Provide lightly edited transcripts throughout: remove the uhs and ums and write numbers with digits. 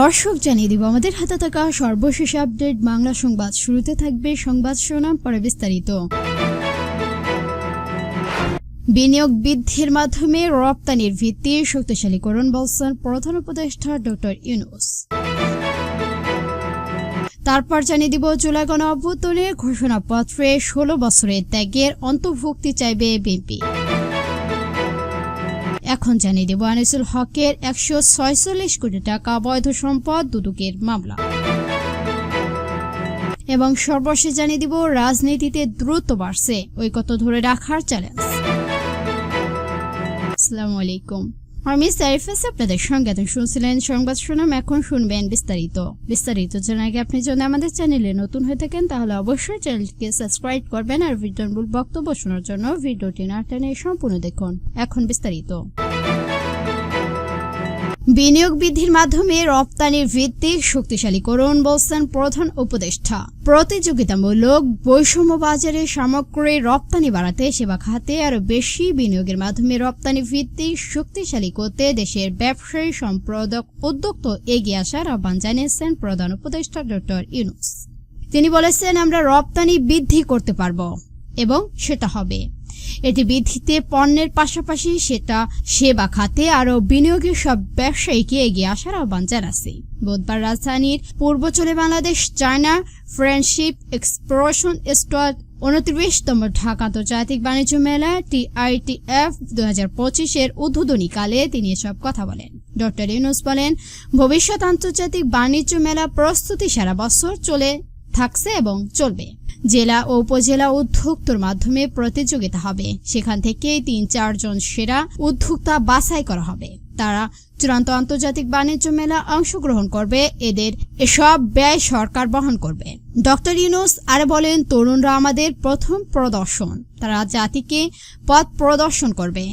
দর্শক জানিয়ে দিব আমাদের হাতে থাকা সর্বশেষ আপডেট বাংলা সংবাদ। শুরুতে থাকবে সংবাদ শিরোনাম, পরে বিস্তারিত। বিনিয়োগ বৃদ্ধির মাধ্যমে রপ্তানির ভিত্তি শক্তিশালীকরণ বলছেন প্রধান উপদেষ্টা ডক্টর ইউনূস। তারপর জানিয়ে দিব জুলাই গণ অভ্যুত্থানের ঘোষণাপত্রে 16 বছরের ত্যাগের অন্তর্ভুক্তি চাইবে বিএনপি। এখন জানিয়ে দেব আনিসুল হকের 146 কোটি টাকা অবৈধ সম্পদ দুদকের মামলা। এবং সর্বশেষ জানিয়ে দিব রাজনীতিতে দ্রুত বাড়ছে ঐক্যতা ধরে রাখার চ্যালেঞ্জ। আসসালামু আলাইকুম, আমি সারিফা আপনাদের সঙ্গে শুনছিলেন সংবাদ শিরোনাম। এখন শুনবেন বিস্তারিত জানার আগে আপনি যদি আমাদের চ্যানেলে নতুন হয়ে থাকেন তাহলে অবশ্যই চ্যানেলটিকে সাবস্ক্রাইব করবেন আর ভিডিওর মূল বক্তব্য শোনার জন্য ভিডিওটি না টেনে সম্পূর্ণ দেখুন। এখন বিস্তারিত। বিনিয়োগ বৃদ্ধির মাধ্যমে রপ্তানির ভিত্তি শক্তিশালীকরণ বলছেন প্রধান উপদেষ্টা। প্রতিযোগিতামূলক বৈষম্য বাজারে সামগ্রী রপ্তানি বাড়াতে সেবা খাতে আরো বেশি বিনিয়োগের মাধ্যমে রপ্তানি ভিত্তি শক্তিশালী করতে দেশের ব্যবসায়ী সম্পাদক উদ্যোক্তা এগিয়ে আসার আহ্বান জানিয়েছেন প্রধান উপদেষ্টা ডক্টর ইউনূস। তিনি বলেছেন, আমরা রপ্তানি বৃদ্ধি করতে পারবো এবং সেটা হবে। এটি বৃদ্ধিতে পণ্যের পাশাপাশি সেটা সেবা খাতে আরো বিনিয়োগের সব ব্যবসায়ীকে এগিয়ে আসার আহ্বান জানাচ্ছে। বুধবার রাজধানীর পূর্বাঞ্চলে Bangladesh China friendship exploration store 29তম ঢাকা আন্তর্জাতিক বাণিজ্য মেলা TITF 2025 উদ্বোধনীকালে তিনি এসব কথা বলেন। ডক্টর ইউনূস বলেন, ভবিষ্যৎ আন্তর্জাতিক বাণিজ্য মেলা প্রস্তুতি সারা বছর চলে থাকছে এবং চলবে। জেলা ও উপজেলা উদ্যোক্তার মাধ্যমে প্রতিযোগিতা হবে। সেখান থেকে 3-4 জন সেরা উদ্যোক্তা বাছাই করা হবে। তারা চূড়ান্ত আন্তর্জাতিক বাণিজ্য মেলা অংশগ্রহণ করবে। এদের এসব ব্যয় সরকার বহন করবে। ডক্টর ইউনূস আরো বলেন, তরুণরা আমাদের প্রথম প্রদর্শন। তারা জাতিকে পথ প্রদর্শন করবে,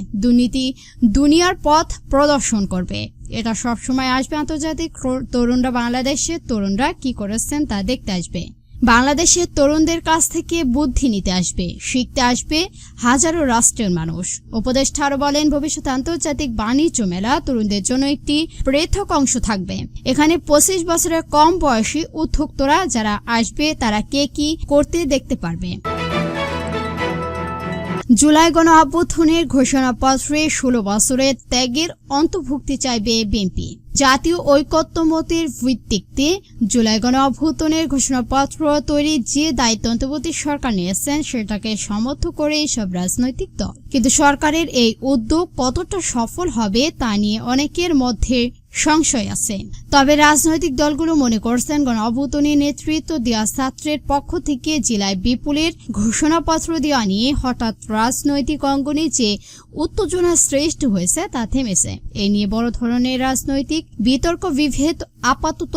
দুনিয়ার পথ প্রদর্শন করবে। এটা সবসময় আসবে। আন্তর্জাতিক তরুণরা বাংলাদেশের তরুণরা কি করেছেন তা দেখতে আসবে। বাংলাদেশের তরুণদের কাছ থেকে বুদ্ধি নিতে আসবে, শিখতে আসবে হাজারো রাষ্ট্রের মানুষ। উপদেষ্টা আরো বলেন, ভবিষ্যৎ আন্তর্জাতিক বাণিজ্য মেলা তরুণদের জন্য একটি পৃথক অংশ থাকবে। এখানে 25 বছরের কম বয়সী উদ্যোক্তারা যারা আসবে তারা কে কি করতে দেখতে পারবে। জুলাই গণ অভ্যুত্থানের ঘোষণাপত্রে 16 বছরের ত্যাগের অন্তর্ভুক্তি চাইবে বিএনপি। জাতীয় ঐকমত্যের ভিত্তিতে জুলাই গণ অভ্যুত্থানের ঘোষণাপত্র তৈরির যে দায়িত্ব অন্তর্বর্তী সরকার নিয়েছেন সেটাকে সমর্থন করে সব রাজনৈতিক দল। কিন্তু সরকারের এই উদ্যোগ কতটা সফল হবে তা নিয়ে অনেকের মধ্যে সংশয় আছে। তবে রাজনৈতিক দলগুলো মনে করছেন, গণ অভ্যুত্থানের নেতৃত্ব দেওয়া ছাত্রের পক্ষ থেকে জেলায় বিপুলের ঘোষণাপত্র দেওয়া নিয়ে হঠাৎ রাজনৈতিক অঙ্গনে যে উত্তেজনা সৃষ্টি হয়েছে তা থেমেছে। এই নিয়ে বড় ধরনের রাজনৈতিক বিতর্ক বিভেদ আপাতত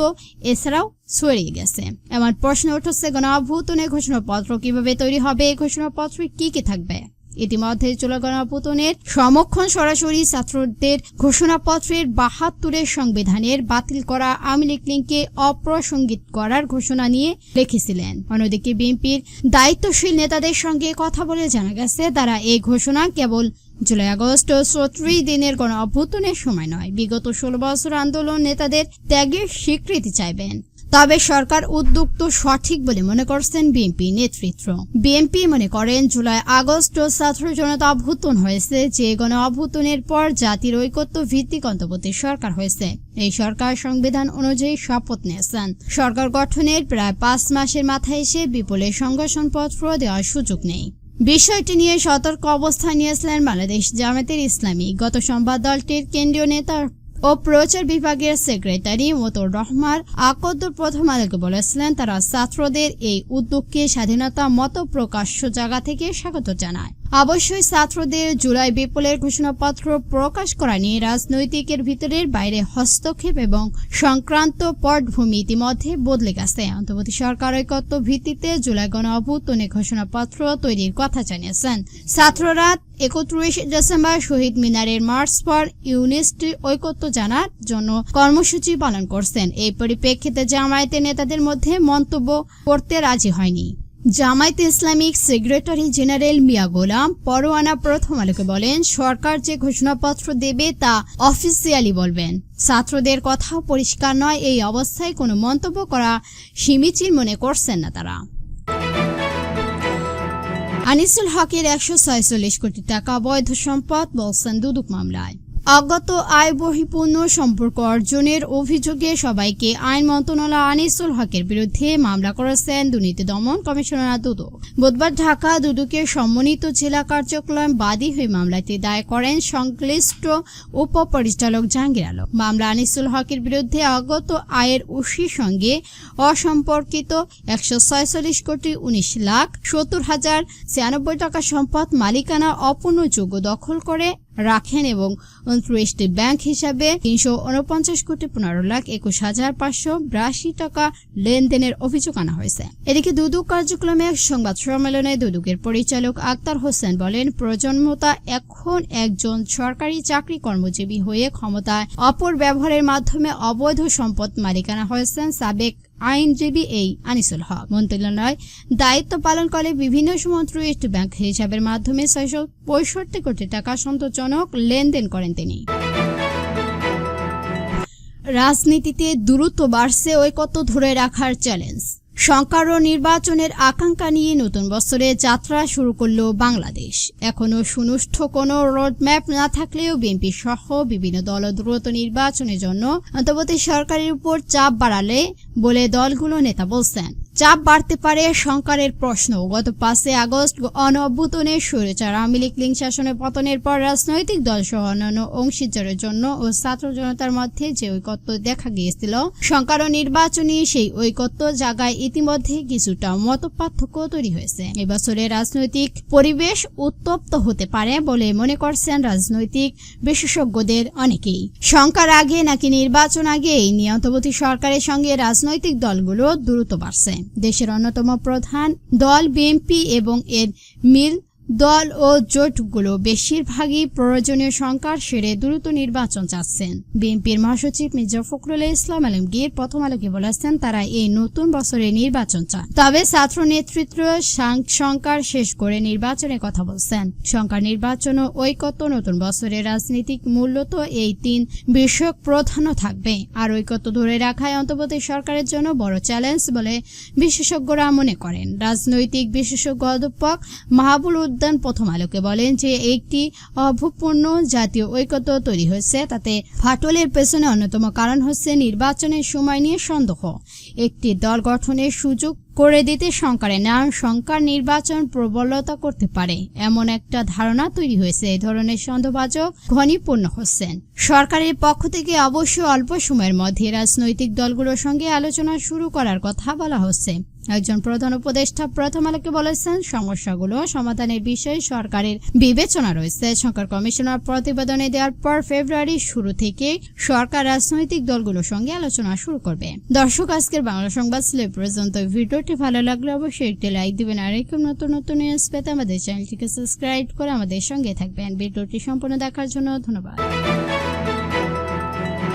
এছাড়াও ছড়িয়ে গেছে। এমন প্রশ্ন উঠছে, গণ অভ্যুত্থানের ঘোষণাপত্র কিভাবে তৈরি হবে, এই ঘোষণাপত্রে কি কি থাকবে। ইতিমধ্যে জুলাই গণ অভ্যুত্থানের সমক্ষণ সরাসরি ছাত্রদের ঘোষণাপত্রের 72 সংবিধানের বাতিল করা আওয়ামী লীগ লিঙ্ককে অপ্রাসঙ্গিক করার ঘোষণা নিয়ে লিখেছিলেন। অন্যদিকে বিএনপির দায়িত্বশীল নেতাদের সঙ্গে কথা বলে জানা গেছে, তারা এই ঘোষণা কেবল জুলাই আগস্ট 34 দিনের গণ অভ্যুত্থানের সময় নয়, বিগত 16 বছর আন্দোলন নেতাদের ত্যাগের স্বীকৃতি চাইবেন। তবে সরকার উদ্যোগ তো সঠিক বলে মনে করছেন বিএনপি নেতৃত্ব। বিএনপি মনে করেন, জুলাই আগস্ট ছাত্র জনতা অভ্যুত্থান হয়েছে যে গণ অভ্যুত্থানের পর জাতির ঐকত্য ভিত্তিক অন্তর্বর্তী সরকার হয়েছে। এই সরকার সংবিধান অনুযায়ী শপথ নিয়েছেন। সরকার গঠনের প্রায় 5 মাসের মাথায় এসে বিপুলের সংগঠনপত্র দেওয়ার সুযোগ নেই। বিষয়টি নিয়ে সতর্ক অবস্থান নিয়েছিলেন বাংলাদেশ জামায়াতের ইসলামী। গত সোমবার দলটির কেন্দ্রীয় নেতা ও প্রচার বিভাগের সেক্রেটারি মতুর রহমান আকদ্দুর প্রথম আলোকে বলেছিলেন, তারা ছাত্রদের এই উদ্যোগকে স্বাধীনতা মত প্রকাশ্য জায়গা থেকে স্বাগত জানায়। অবশ্যই ছাত্রদের জুলাই বিপ্লবের ঘোষণাপত্র প্রকাশ করা নিয়ে রাজনৈতিকের ভিতরের বাইরে হস্তক্ষেপ এবং সংক্রান্ত পটভূমি ইতিমধ্যে বদলে গেছে। অন্তর্বর্তী সরকার ঐকত্য ভিত্তিতে জুলাই গণ অভ্যুত্থানের ঘোষণাপত্র তৈরির কথা জানিয়েছেন। ছাত্ররা 31 ডিসেম্বর শহীদ মিনারের মার্চ ফর ইউনিটি ঐকত্য জানার জন্য কর্মসূচি পালন করছেন। এই পরিপ্রেক্ষিতে জামায়াতের নেতাদের মধ্যে মন্তব্য করতে রাজি হয়নি। জামায়াতে ইসলামিক সেক্রেটারি জেনারেল মিয়া গোলাম পরোয়ানা প্রথম আলোকে বলেন, সরকার যে ঘোষণাপত্র দেবে তা অফিসিয়ালি বলবেন। ছাত্রদের কথাও পরিষ্কার নয়, এই অবস্থায় কোনো মন্তব্য করা সমীচীন মনে করছেন না তারা। আনিসুল হকের 146 কোটি টাকা অবৈধ সম্পদ বলছেন দুদক মামলায়। অজ্ঞাত আয় বহির্পূর্ণ সম্পর্ক অর্জনের অভিযোগে সবাইকে আইন মন্ত্রণালয় আনিসুল হকের বিরুদ্ধে মামলা করেছেন দুর্নীতি দমন কমিশনার দুদক। বুধবার ঢাকা দুদকের সম্মানিত জেলা কার্যালয়ে বাদী হয়ে মামলাটি দায়ের করেন সংশ্লিষ্ট উপপরিচালক জাহাঙ্গীর আলম। মামলা আনিসুল হকের বিরুদ্ধে অজ্ঞাত আয়ের উৎসের সঙ্গে অসম্পর্কিত 146 কোটি 19,70,096 টাকা সম্পদ মালিকানা অপূর্ণযোগ্য দখল করে রাখেন এবং 29টি ব্যাংক হিসাবে 349 কোটি 15,21,582 টাকা লেনদেনের অভিযোগ আনা হয়েছে। এদিকে দুদক কার্যক্রমে সংবাদ সম্মেলনে দুদকের পরিচালক আক্তার হোসেন বলেন, প্রজন্মতা এখন একজন সরকারি চাকরি কর্মজীবী হয়ে ক্ষমতায় অপব্যবহারের মাধ্যমে অবৈধ সম্পদ মালিকানা হয়েছেন সাবেক আইনজীবী এই আনিসুল হক। মন্ত্রণালয় দায়িত্ব পালন করে বিভিন্ন সময় 29টি ব্যাংক হিসাবের মাধ্যমে 665 কোটি টাকা সন্তোষজনক লেনদেন করেন তিনি। রাজনীতিতে দ্রুত বাড়ছে ঐক্যতা ধরে রাখার চ্যালেঞ্জ। সংস্কার ও নির্বাচনের আকাঙ্ক্ষা নিয়ে নতুন বছরে যাত্রা শুরু করল বাংলাদেশ। এখনো সুনিষ্ঠ কোনো রোডম্যাপ না থাকলেও বিএনপি সহ বিভিন্ন দল দ্রুত নির্বাচনের জন্য অন্তর্বর্তী সরকারের উপর চাপ বাড়ালে বলে দলগুলো নেতা বলছেন। চাপ বাড়তে পারে সংস্কারের প্রশ্ন। গত 5 আগস্ট গণঅভ্যুত্থানে স্বৈরাচার আওয়ামী লীগ শাসনের পতনের পর রাজনৈতিক দল সহ অন্যান্য অংশীদারের জন্য ও ছাত্র জনতার মধ্যে যে ঐক্যতা দেখা গিয়েছিল, সংস্কার ও নির্বাচনী সেই ঐক্যতা জায়গায় ইতিমধ্যে কিছুটা মতপার্থক্য তৈরি হয়েছে। এবছরের রাজনৈতিক পরিবেশ উত্তপ্ত হতে পারে বলে মনে করছেন রাজনৈতিক বিশেষজ্ঞদের অনেকেই। সংস্কার আগে নাকি নির্বাচন আগে এই নিয়ে অন্তর্বর্তী সরকারের সঙ্গে রাজনৈতিক দলগুলো দ্রুত বাড়ছে। দেশের অন্যতম প্রধান দল বিএনপি এবং এর মিল দল ও জোটগুলো বেশিরভাগই প্রয়োজনীয় সংস্কার সেরে দ্রুত নির্বাচন চাচ্ছেন। বিএনপির মহাসচিব মির্জা ফখরুল ইসলাম আলমগীর প্রথম আলোকে বলেছেন, তারা এই নতুন বছরে নির্বাচন চান, তবে ছাত্র নেতৃত্ব সংস্কার শেষ করে নির্বাচনের কথা বলছেন। সংস্কার, নির্বাচন ও ঐক্যতা নতুন বছরের রাজনীতিক মূলত এই 3 বিষয় প্রধান থাকবে। আর ঐক্যতা ধরে রাখাই অন্তর্বর্তী সরকারের জন্য বড় চ্যালেঞ্জ বলে বিশেষজ্ঞরা মনে করেন। রাজনৈতিক বিশেষজ্ঞ অধ্যাপক মাহবুল উদ্দিন প্রথম আলোকে বলেন যে একটি অভূতপূর্ব জাতীয় ঐক্যতা তৈরি হয়েছে, তাতে ফাটলের পেছনে অন্যতম কারণ হচ্ছে নির্বাচনের সময় নিয়ে সন্দেহ। একটি দল গঠনের সুযোগ করে দিতে সংস্কার নির্বাচন প্রবলতা করতে পারে এমন একটা ধারণা তৈরি হয়েছে। এই ধরনের সন্দেহভাজন ঘনীভূত হচ্ছেন। সরকারের পক্ষ থেকে অবশ্য অল্প সময়ের মধ্যে রাজনৈতিক দলগুলোর সঙ্গে আলোচনা শুরু করার কথা বলা হচ্ছে। একজন প্রধান উপদেষ্টা প্রথম আলোকে বলেছেন, সমস্যাগুলো সমাধানের বিষয়ে সরকারের বিবেচনা রয়েছে। সংস্কার কমিশনার প্রতিবেদনে দেওয়ার পর ফেব্রুয়ারির শুরু থেকে সরকার রাজনৈতিক দলগুলোর সঙ্গে আলোচনা শুরু করবে। দর্শক, আজকের বাংলা সংবাদ ছিল পর্যন্ত। ভিডিওটি ভালো লাগলে অবশ্যই একটি লাইক দিবেন। আর এরকম নতুন নতুন নিউজ পেতে আমাদের চ্যানেলটিকে সাবস্ক্রাইব করে আমাদের সঙ্গে থাকবেন। ভিডিওটি সম্পূর্ণ দেখার জন্য ধন্যবাদ।